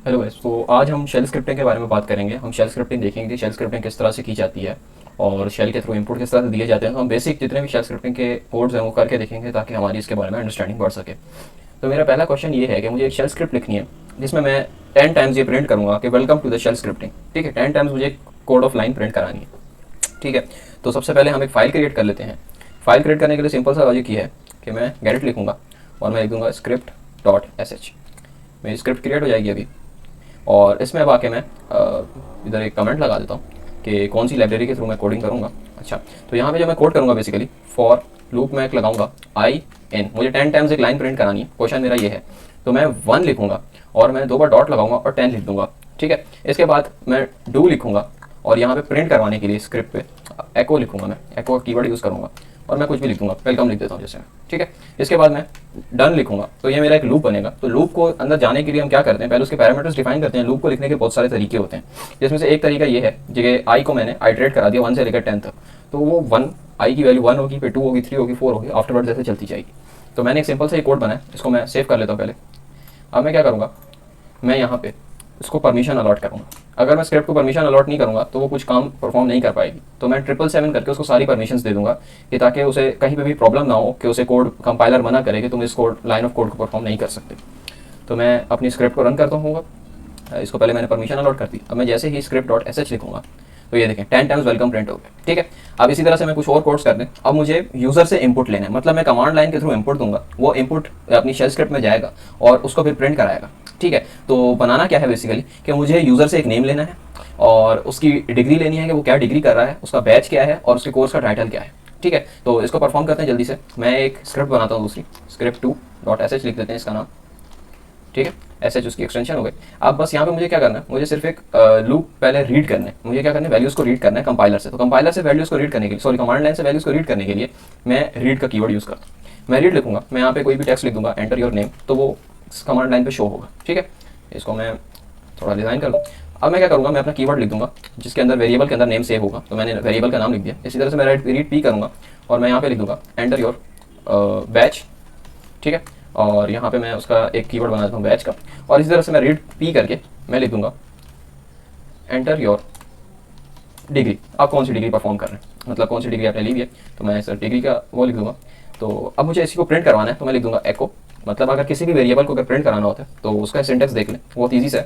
Hello guys, तो आज हम शेल स्क्रिप्टिंग के बारे में बात करेंगे। हम शेल स्क्रिप्टिंग देखेंगे कि शेल स्क्रिप्टिंग किस तरह से की जाती है और शेल के थ्रू इनपुट किस तरह से दिए जाते हैं। तो हम बेसिक जितने भी शेल स्क्रिप्टिंग के कोड्स हैं वो करके देखेंगे ताकि हमारी इसके बारे में अंडरस्टैंडिंग बढ़ सके। तो मेरा पहला क्वेश्चन ये है कि मुझे एक शेल स्क्रिप्ट लिखनी है जिसमें मैं 10 टाइम्स ये प्रिंट करूँगा कि welcome to the shell scripting. ठीक है, 10 टाइम्स मुझे कोड ऑफ लाइन प्रिंट करानी है। ठीक है, तो सबसे पहले हम एक फ़ाइल क्रिएट कर लेते हैं। फाइल क्रिएट करने के लिए सिंपल सा लॉजिक ये है कि मैं गेट लिखूँगा और मैं लिख दूँगा स्क्रिप्ट डॉट एस एच। मेरी स्क्रिप्ट क्रिएट हो जाएगी अभी, और इसमें अब आके मैं इधर एक कमेंट लगा देता हूँ कि कौन सी लाइब्रेरी के थ्रू मैं कोडिंग करूँगा। अच्छा, तो यहाँ पे जब मैं कोड करूँगा बेसिकली फॉर लूप में एक लगाऊंगा आई एन। मुझे 10 टाइम्स एक लाइन प्रिंट करानी है, क्वेश्चन मेरा ये है। तो मैं 1 लिखूंगा और मैं 2 बार डॉट लगाऊंगा और 10 लिख दूंगा। ठीक है, इसके बाद मैं डू लिखूंगा और यहाँ पे प्रिंट करवाने के लिए स्क्रिप्ट पे एको लिखूंगा। मैं एको का कीवर्ड यूज़ करूँगा और मैं कुछ भी लिख दूंगा, वेलकम लिख देता हूँ जैसे। ठीक है, इसके बाद मैं डन लिखूंगा तो ये मेरा एक लूप बनेगा। तो लूप को अंदर जाने के लिए हम क्या करते हैं, पहले उसके पैरामीटर्स डिफाइन करते हैं। लूप को लिखने के बहुत सारे तरीके होते हैं, जिसमें से एक तरीका ये है जगह आई को मैंने आइट्रेट करा दिया 1 से लेकर 10 तक। तो वो 1 आई की वैल्यू 1 होगी, फिर 2 होगी, 3 होगी, 4 होगी, आफ्टरवर्ड जैसे चलती जाएगी। तो मैंने एक सिंपल सा ये कोड बनाया, इसको मैं सेव कर लेता हूँ पहले। अब मैं क्या करूँगा, मैं यहाँ पे इसको परमिशन अलॉट करूँगा। अगर मैं स्क्रिप्ट को परमिशन अलॉट नहीं करूँगा तो वो कुछ काम परफॉर्म नहीं कर पाएगी। तो मैं 777 करके उसको सारी परमिशंस दे दूंगा कि ताकि उसे कहीं पे भी प्रॉब्लम ना हो कि उसे कोड कंपाइलर मना करे कि तुम इस कोड लाइन ऑफ कोड को परफॉर्म नहीं कर सकते। तो मैं अपनी स्क्रिप्ट को रन करता हूँ। इसको पहले मैंने परमिशन अलॉट कर दी। अब मैं जैसे ही स्क्रिप्ट डॉट एस एच लिखूंगा तो ये देखें 10 टाइम्स वेलकम प्रिंट हो गया। ठीक है, अब इसी तरह से मैं कुछ और कोड्स कर दें। अब मुझे यूजर से इनपुट लेना है, मतलब मैं कमांड लाइन के थ्रू इनपुट दूंगा, वो इनपुट अपनी शेल स्क्रिप्ट में जाएगा और उसको फिर प्रिंट कराएगा। ठीक है, तो बनाना क्या है बेसिकली कि मुझे यूजर से एक नेम लेना है और उसकी डिग्री लेनी है कि वो क्या डिग्री कर रहा है, उसका बैच क्या है और उसके कोर्स का टाइटल क्या है। ठीक है, तो इसको परफॉर्म करते हैं जल्दी से। मैं एक स्क्रिप्ट बनाता हूँ दूसरी, स्क्रिप्ट 2 डॉट एस एच लिख देते हैं इसका नाम। ठीक है, एस एच उसकी एक्सटेंशन हो गई। अब बस यहाँ पे मुझे क्या करना है, मुझे सिर्फ एक लूप पहले रीड करना है। मुझे क्या करना है, वैल्यूज़ को रीड करना है कंपाइलर से। तो कंपाइलर से वैल्यूज़ को रीड करने के लिए, सॉरी कमांड लाइन से वैल्यूज़ को रीड करने के लिए मैं रीड का कीवर्ड यूज़ करता हूँ। मैं रीड लिखूंगा, मैं यहाँ पे कोई भी टेक्स्ट लिख दूंगा, एंटर योर नेम, तो वो कमांड लाइन पे शो होगा। ठीक है, इसको मैं थोड़ा डिज़ाइन कर लूँ। अब मैं क्या करूँगा, मैं अपना कीवर्ड लिख दूंगा जिसके अंदर वेरिएबल के अंदर नेम सेव होगा। तो मैंने वेरिएबल का नाम लिख दिया। इसी तरह से मैं रीड पी करूँगा और मैं यहाँ पे लिख दूंगा एंटर योर बैच। ठीक है, और यहाँ पे मैं उसका एक कीवर्ड बना देता हूँ बैच का। और इसी तरह से मैं रीड पी करके मैं लिख दूंगा एंटर योर डिग्री। आप कौन सी डिग्री परफॉर्म कर रहे हैं, मतलब कौन सी डिग्री आपने ली है। तो मैं सर डिग्री का वो लिख दूंगा। तो अब मुझे इसी को प्रिंट करवाना है तो मैं लिख दूंगा एको। मतलब अगर किसी भी वेरिएबल को अगर प्रिंट कराना होता है तो उसका सिंटेक्स देख लें, बहुत ईजी से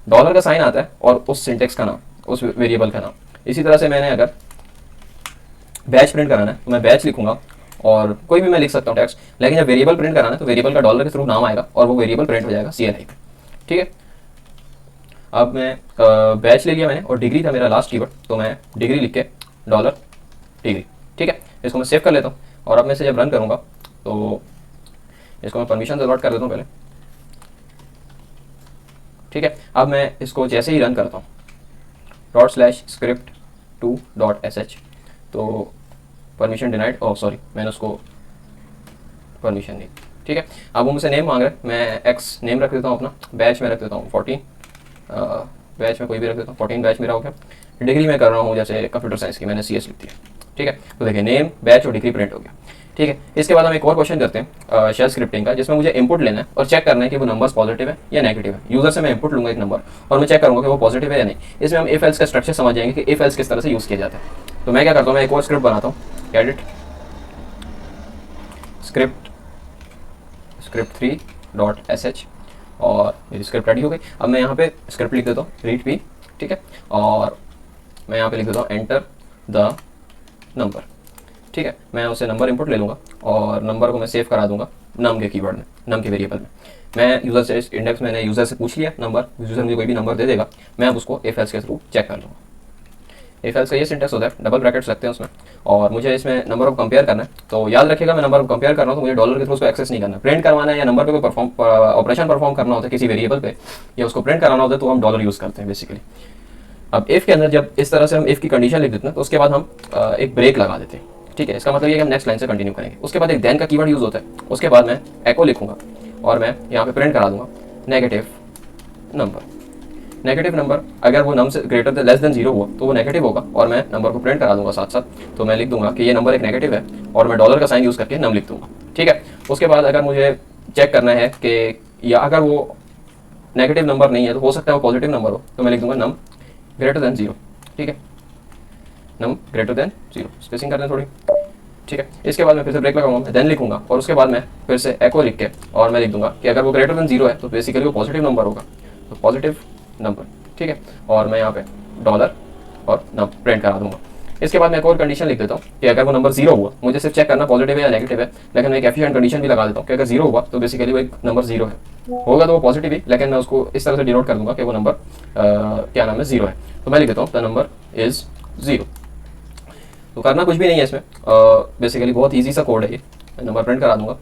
डॉलर का साइन आता है और उस सिंटेक्स का नाम, उस वेरिएबल का नाम। इसी तरह से मैंने अगर बैच प्रिंट कराना है तो मैं बैच लिखूंगा और कोई भी मैं लिख सकता हूँ टेक्स्ट, लेकिन जब वेरिएबल प्रिंट कराना है तो वेरिएबल का डॉलर के थ्रू नाम आएगा और वो वेरिएबल प्रिंट हो जाएगा CLI पे। ठीक है, अब मैं बैच ले लिया मैंने और डिग्री था मेरा लास्ट कीवर्ड, तो मैं डिग्री लिख के डॉलर डिग्री। ठीक है, इसको मैं सेव कर लेता हूँ और अब मैं इसे जब रन करूँगा तो इसको मैं परमिशन अलॉट कर देता हूँ पहले। ठीक है, अब मैं इसको जैसे ही रन करता हूँ ./script2.sh तो परमिशन डिनाइड, ओह सॉरी मैंने उसको परमिशन नहीं। ठीक है, अब वो मुझसे नेम मांग रहे हैं, मैं एक्स नेम रख देता हूँ अपना। बैच में रख देता हूँ 14, बैच में कोई भी रख देता हूँ 14 बैच मेरा हो गया। डिग्री में कर रहा हूँ जैसे कंप्यूटर साइंस की, मैंने CS लिख दिया। ठीक है, तो देखिए नेम बैच और डिग्री प्रिंट हो गया। ठीक है, इसके बाद हम एक और क्वेश्चन करते हैं शेल स्क्रिप्टिंग का, जिसमें मुझे इनपुट लेना है और चेक करना है कि वो नंबर्स पॉजिटिव है या नेगेटिव है। यूजर से मैं इनपुट लूंगा एक नंबर और मैं चेक करूंगा कि वो पॉजिटिव है या नहीं। इसमें हम इफ एल्स का स्ट्रक्चर समझ जाएंगे कि इफ एल्स किस तरह से यूज़ किया जाता है। तो मैं क्या करता हूँ, मैं एक और स्क्रिप्ट बनाता हूँ, एडिट स्क्रिप्ट 3 डॉट sh और मेरी स्क्रिप्ट रेडी हो गई। अब मैं यहाँ पे स्क्रिप्ट लिख देता हूँ रीड पी। ठीक है, और मैं यहाँ पे लिख देता हूँ एंटर द नंबर। ठीक है, मैं उससे नंबर इंपुट ले लूँगा और नंबर को मैं सेव करा दूंगा नम के कीवर्ड में, नम के वेरिएबल में। मैं यूज़र से इंडेक्स, मैंने यूज़र से पूछ लिया नंबर, यूज़र मुझे कोई भी नंबर दे देगा, मैं अब उसको इफ एल्स के थ्रू चेक कर लूँगा। इफ एल्स का ये सिंटेक्स होता है, डबल ब्रैकेट्स लगते हैं उसमें, और मुझे इसमें नंबर ऑफ कंपेयर करना है। तो याद रखिएगा मैं नंबर ऑफ कंपेयर कर रहा हूँ तो मुझे डॉलर के थ्रू उसको एक्सेस नहीं करना। प्रिंट करवाना है या नंबर पे कोई ऑपरेशन परफॉर्म करना होता है किसी वेरिएबल पे या उसको प्रिंट कराना होता है तो हम डॉलर यूज़ करते हैं बेसिकली। अब इफ़ के अंदर जब इस तरह से हम इफ़ की कंडीशन लिख देते हैं तो उसके बाद हम एक ब्रेक लगा देते हैं। ठीक है, इसका मतलब ये कि हम नेक्स्ट लाइन से कंटिन्यू करेंगे। उसके बाद एक देन का कीवर्ड यूज़ होता है। उसके बाद मैं एको लिखूंगा और मैं यहाँ पे प्रिंट करा दूंगा नेगेटिव नंबर। नेगेटिव नंबर अगर वो नम से ग्रेटर देन लेस देन 0 हुआ तो वो नेगेटिव होगा और मैं नंबर को प्रिंट करा दूंगा साथ साथ। तो मैं लिख दूंगा कि ये नंबर एक नेगेटिव है और मैं डॉलर का साइन यूज़ करके नम लिख दूंगा। ठीक है, उसके बाद अगर मुझे चेक करना है कि या अगर वो नेगेटिव नंबर नहीं है तो हो सकता है वो पॉजिटिव नंबर हो, तो मैं लिख दूंगा नम ग्रेटर देन 0। ठीक है, नम ग्रेटर देन 0, स्पेसिंग कर दें थोड़ी। ठीक है, इसके बाद मैं फिर से ब्रेक लगाऊंगा, देन लिखूंगा और उसके बाद मैं फिर से एको लिख के और मैं लिख दूंगा कि अगर वो ग्रेटर देन 0 है तो बेसिकली वो पॉजिटिव नंबर होगा, तो पॉजिटिव नंबर। ठीक है, और मैं यहाँ पे डॉलर और नम प्रिंट करा दूंगा। इसके बाद मैं एक और कंडीशन लिख देता हूँ कि अगर वो नंबर 0 हुआ, मुझे सिर्फ चेक करना पॉजिटिव है या नेगेटिव है, लेकिन मैं एक एफिशिएंट कंडीशन भी लगा देता हूँ कि अगर 0 हुआ तो बेसिकली वो एक नंबर 0 है, होगा तो वो पॉजिटिव ही, लेकिन मैं उसको इस तरह से डिनोट कर दूंगा कि वो नंबर क्या नाम है 0 है। तो मैं लिख देता हूँ द नंबर इज 0। तो करना कुछ भी नहीं है इसमें, बेसिकली बहुत ईजी सा कोड है ये, मैं नंबर प्रिंट करा दूंगा।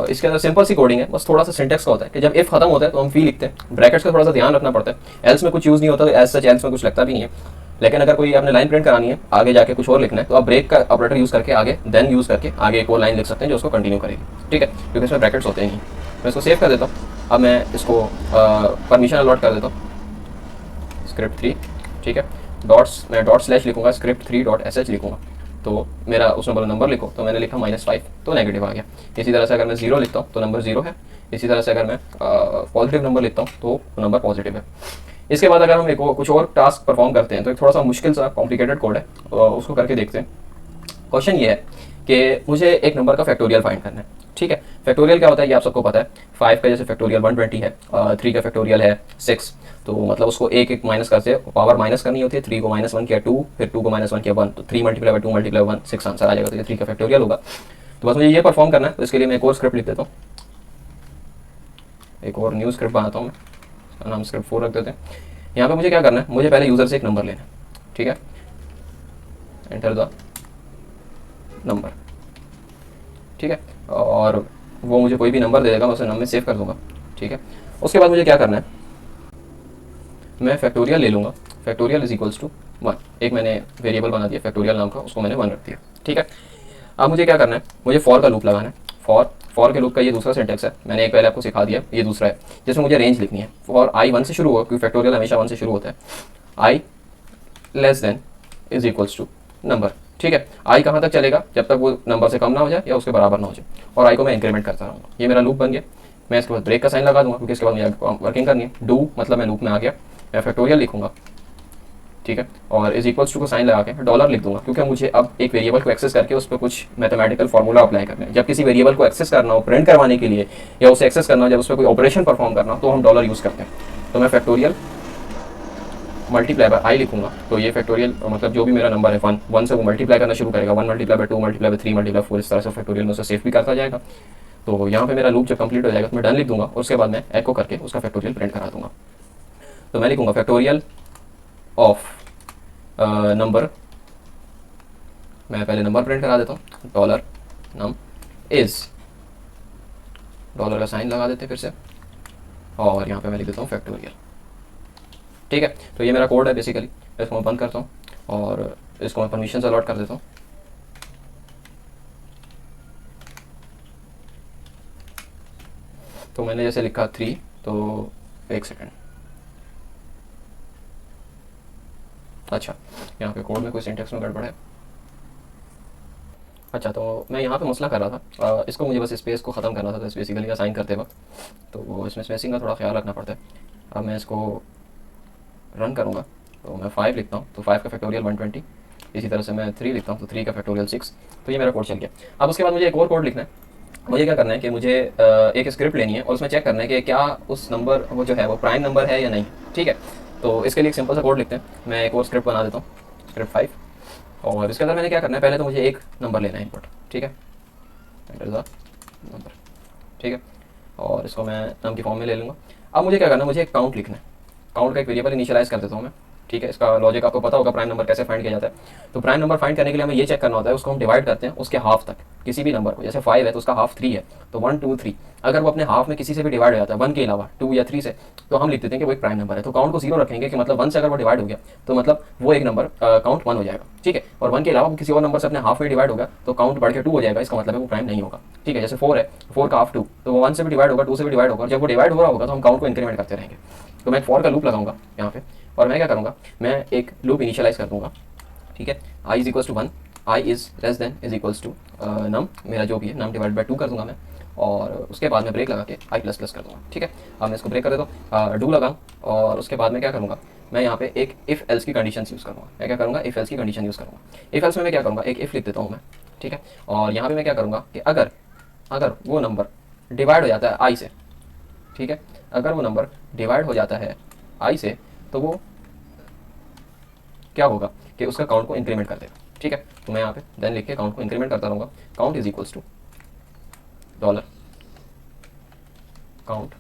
इसके अंदर सिंपल सी कोडिंग है, बस थोड़ा सा सिंटेक्स का होता है कि जब इफ खत्म होता है तो हम फी लिखते हैं, ब्रैकेट्स का थोड़ा सा ध्यान रखना पड़ता है, एल्स में कुछ यूज़ नहीं होता, तो एज सच एल्स में कुछ लगता भी नहीं है। लेकिन अगर कोई आपने लाइन प्रिंट करानी है, आगे जाके कुछ और लिखना है, तो आप ब्रेक का ऑपरेटर यूज़ करके आगे देन यूज़ करके आगे एक और लाइन लिख सकते हैं जो उसको कंटिन्यू करेगी। ठीक है, क्योंकि इसमें ब्रैकेट्स होते नहीं। मैं इसको सेव कर देता हूँ। अब मैं इसको परमिशन अलॉट कर देता हूँ स्क्रिप्ट 3। ठीक है, मैं डॉट स्लैश लिखूंगा स्क्रिप्ट 3 डॉट sh लिखूंगा, तो मेरा उसमें बोला नंबर लिखो, तो मैंने लिखा -5, तो नेगेटिव आ गया। इसी तरह से अगर मैं 0 लिखता हूँ तो नंबर 0 है। इसी तरह से अगर मैं पॉजिटिव नंबर लिखता हूँ तो नंबर पॉजिटिव है। इसके बाद अगर हम एक कुछ और टास्क परफॉर्म करते हैं तो एक थोड़ा सा मुश्किल सा कॉम्प्लिकेटेड कोड है, उसको करके देखते हैं। क्वेश्चन ये है कि मुझे एक नंबर का फैक्टोरियल फाइंड करना है। ठीक है, फैक्टोरियल क्या होता है ये आप सबको पता है। 5 का जैसे फैक्टोरियल 120 है, 3 का फैक्टोरियल है 6, तो मतलब उसको एक एक माइनस करके पावर माइनस करनी होती है। 3 को -1 किया 2, फिर 2 को -1 किया 1, तो 3 × 2 × 1 6 आंसर आ जाएगा, तो ये 3 का फैक्टोरियल होगा। तो बस मुझे ये परफॉर्म करना है, तो इसके लिए मैं एक और स्क्रिप्ट लिख देता हूँ, एक और न्यू स्क्रिप्ट बनाता हूँ मैं, इसका नाम स्क्रिप्ट 4 रख देते हैं। यहाँ पे मुझे क्या करना है, मुझे पहले यूज़र से एक नंबर लेना है। ठीक है, एंटर द नंबर। ठीक है, और वो मुझे कोई भी नंबर दे देगा, मैं उसे नंबर में सेव कर दूंगा। ठीक है, उसके बाद मुझे क्या करना है, मैं फैक्टोरियल ले लूँगा, फैक्टोरियल इज इक्वल्स टू 1। एक मैंने वेरिएबल बना दिया फैक्टोरियल नाम का, उसको मैंने 1 रख दिया। ठीक है, अब मुझे क्या करना है, मुझे फॉर का लूप लगाना है। फॉर के लूप का ये दूसरा सिंटेक्स है, मैंने एक पहले आपको सिखा दिया, ये दूसरा है जिसमें मुझे रेंज लिखनी है। फॉर i 1 से शुरू होगा, क्योंकि फैक्टोरियल हमेशा 1 से शुरू होता है। i less than is equals to number. ठीक है, i कहाँ तक चलेगा, जब तक वो नंबर से कम ना हो जाए या उसके बराबर ना हो जाए, और i को मैं इंक्रीमेंट करता रहूँगा। ये मेरा लूप बन गया। मैं इसके बाद ब्रेक का साइन लगा दूंगा, क्योंकि इसके बाद मुझे वर्किंग करनी है। डू मतलब मैं लूप में आ गया, मैं फैक्टोरियल लिखूंगा। ठीक है, और इज इक्वल्स टू को साइन लगा के डॉलर लिख दूंगा, क्योंकि मुझे अब एक वेरिएबल को एक्सेस करके उस पर कुछ मैथमेटिकल फार्मूला अप्लाई करना है। जब किसी वेरिएबल को एक्सेस करना हो प्रिंट करवाने के लिए, या उसे एक्सेस करना हो जब उस पर कोई ऑपरेशन परफॉर्म करना हो, तो हम डॉलर यूज़ करते हैं। तो मैं फैक्टोरियल मल्टीप्लाई बाय आई लिखूंगा, तो ये फैक्टोरियल मतलब जो भी मेरा नंबर है 1 से वो मल्टीप्लाई करना शुरू करेगा। 1 × 2 × 3 × 4, इस तरह से फैक्टोरियल में उसे सेव भी करता जाएगा। तो यहाँ पे मेरा लूप जब कंप्लीट हो जाएगा तो मैं डन लिख दूंगा, और उसके बाद मैं एको करके उसका फैक्टोरियल प्रिंट करा दूंगा। तो मैं लिखूंगा फैक्टोरियल ऑफ नंबर, मैं पहले नंबर प्रिंट करा देता हूँ, डॉलर नम इज, डॉलर का साइन लगा देते हैं फिर से, और यहाँ पे मैं लिख देता हूँ फैक्टोरियल। ठीक है, तो ये मेरा कोड है बेसिकली। इसको मैं बंद करता हूँ और इसको मैं परमिशन अलॉट कर देता हूँ। तो मैंने जैसे लिखा 3, तो एक सेकेंड, अच्छा यहाँ पे कोड में कोई सिंटेक्स में गड़बड़ है। अच्छा, तो मैं यहाँ पे मसला कर रहा था, इसको मुझे बस स्पेस को ख़त्म करना था, तो बेसिकली असाइन करते वक्त तो वो इसमें स्पेसिंग का थोड़ा ख्याल रखना पड़ता है। अब मैं इसको रन करूँगा, तो मैं 5 लिखता हूँ, तो 5 का फैक्टोरियल 120। इसी तरह से मैं 3 लिखता हूँ, तो 3 का फैक्टोरियल 6। तो ये मेरा कोड चल गया। अब उसके बाद मुझे एक और कोड लिखना है। मुझे क्या करना है कि मुझे एक स्क्रिप्ट लेनी है और उसमें चेक करना है कि क्या उस नंबर वो जो है वो प्राइम नंबर है या नहीं। ठीक है, तो इसके लिए एक सिंपल सा कोड लिखते हैं। मैं एक और स्क्रिप्ट बना देता हूँ, स्क्रिप्ट 5, और इसके अंदर मैंने क्या करना है, पहले तो मुझे एक नंबर लेना है इनपुट। ठीक है, नंबर। ठीक है, और इसको मैं नम की फॉर्म में ले लूँगा। अब मुझे क्या करना है, मुझे एक काउंट लिखना है। काउंट का एक वेरिएबल इनिशियलाइज कर देता हूँ मैं। ठीक है, इसका लॉजिक आपको पता होगा, प्राइम नंबर कैसे फाइंड किया जाता है। तो प्राइम नंबर फाइंड करने के लिए हमें ये चेक करना होता है, उसको हम डिवाइड करते हैं उसके हाफ तक, किसी भी नंबर को। जैसे 5 है तो उसका हाफ 3 है, तो 1 2 3 अगर वो अपने हाफ में किसी से भी डिवाइड हो जाता है 1 के अलावा 2 या 3 से, तो हम लिख देते हैं कि वो एक प्राइम नंबर है। तो काउंट को 0 रखेंगे कि मतलब 1 से अगर वो डिवाइड हो गया तो मतलब वो एक नंबर काउंट 1 हो जाएगा। ठीक है, और 1 के अलावा किसी और नंबर से अपने हाफ में डिवाइड होगा तो काउंट बढ़ के 2 हो जाएगा, इसका मतलब है वो प्राइम नहीं होगा। ठीक है, जैसे 4 है, 4 का हाफ 2, तो वो 1 से भी डिवाइड होगा 2 से भी डिवाइड होगा, जब वो डिवाइड हो रहा होगा तो हम काउंट को इंक्रीमेंट करते रहेंगे। तो मैं फॉर का लूप लगाऊंगा यहाँ पे, और मैं क्या करूँगा, मैं एक लूप इनिशियलाइज कर दूंगा। ठीक है, i is equals to 1, i is less than is equals to num, मेरा जो भी है नम डिवाइड बाय 2 कर दूंगा मैं, और उसके बाद मैं ब्रेक लगा के आई प्लस प्लस कर दूँगा। ठीक है, अब मैं इसको ब्रेक कर देता हूँ, डू लगाऊँ और उसके बाद मैं क्या करूँगा, मैं यहाँ पे एक इफ़ एल्स की कंडीशन यूज़ करूँगा। मैं क्या करूँगा, इफ़ एल्स की कंडीशन यूज़ करूँगा। इफ़ एल्स में मैं क्या करूँगा, एक इफ़ लिख देता हूँ मैं। ठीक है, और यहाँ पे मैं क्या करूँगा कि अगर अगर वो नंबर डिवाइड हो जाता है आई से, ठीक है, अगर वो नंबर डिवाइड हो जाता है आई से, तो वो क्या होगा कि उसका काउंट को इंक्रीमेंट कर देगा। ठीक है, तो मैं यहाँ पे देन लिख के काउंट को इंक्रीमेंट करता रहूँगा। Count is equals to dollar count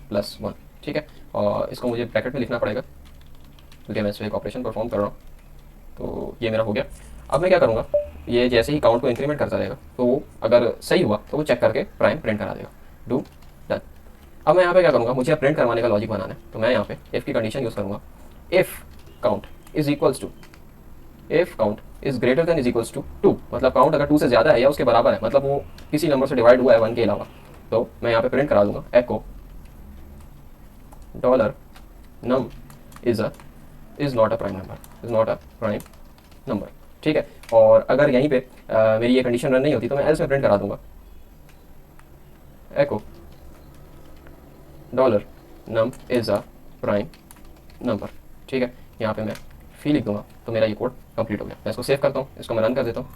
plus 1। ठीक है, और इसको मुझे ब्रैकेट में लिखना पड़ेगा क्योंकि मैं इसमें एक ऑपरेशन परफॉर्म कर रहा हूँ। तो ये मेरा हो गया। अब मैं क्या करूँगा, ये जैसे ही काउंट को इंक्रीमेंट करता रहेगा तो वो अगर सही हुआ तो वो चेक करके प्राइम प्रिंट करा देगा। Do done. अब मैं यहाँ पे क्या करूँगा, मुझे प्रिंट करवाने का लॉजिक बनाना है, तो मैं यहाँ पे इफ़ की कंडीशन यूज़ करूँगा। If count is equals to, if count is greater than is equals to 2, मतलब काउंट अगर 2 से ज़्यादा है या उसके बराबर है, मतलब वो किसी नंबर से डिवाइड हुआ है 1 के अलावा, तो मैं यहाँ पे प्रिंट करा दूंगा echo dollar num is not a prime number, is not a prime number. ठीक है, और अगर यहीं पे मेरी ये कंडीशन रन नहीं होती तो मैं एल्स में प्रिंट करा दूंगा echo dollar num is a prime number. ठीक है, यहाँ पे मैं फी लिख दूंगा तो मेरा ये कोड कंप्लीट हो गया। मैं इसको सेव करता हूँ, इसको मैं रन कर देता हूँ।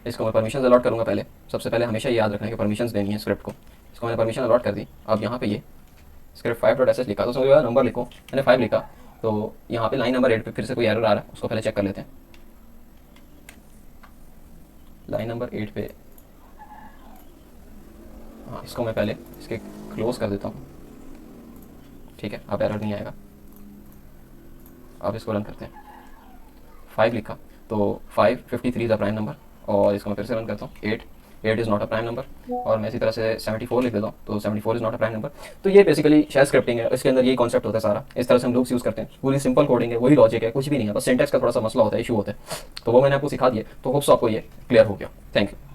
इसको मैं परमिशन अलॉट करूँगा। पहले सबसे पहले हमेशा ये याद रखना है कि परमिशन देनी है स्क्रिप्ट को। इसको मैंने परमिशन अलॉट कर दी। अब यहाँ पे ये स्क्रिप्ट 5.sh लिखा तो उसमें जो है नंबर लिखो, मैंने 5 लिखा, तो यहाँ पे लाइन नंबर 8 पे फिर से कोई एरर आ रहा है, उसको पहले चेक कर लेते हैं। लाइन नंबर 8 पे, हाँ, इसको मैं पहले इसके क्लोज कर देता हूँ। ठीक है, अब एरर नहीं आएगा। अब इसको रन करते हैं। 5 लिखा तो 553 इज़ अ प्राइम नंबर, और इसको मैं फिर से रन करता हूँ। 8 is not a prime number, और मैं इसी तरह से 74 लिख देता हूँ तो 74 is not a prime number. तो ये बेसिकली शेल स्क्रिप्टिंग है, इसके अंदर यही कॉन्सेप्ट होता है सारा। इस तरह से हम लूप्स यूज़ करते हैं, पूरी सिंपल कोडिंग है, वही लॉजिक है, कुछ भी नहीं है, बस सिंटैक्स का थोड़ा सा मसला होता है, इशू होता है, तो वो मैंने आपको सिखा दिया। तो होप्स आपको ये क्लियर हो गया। Thank you.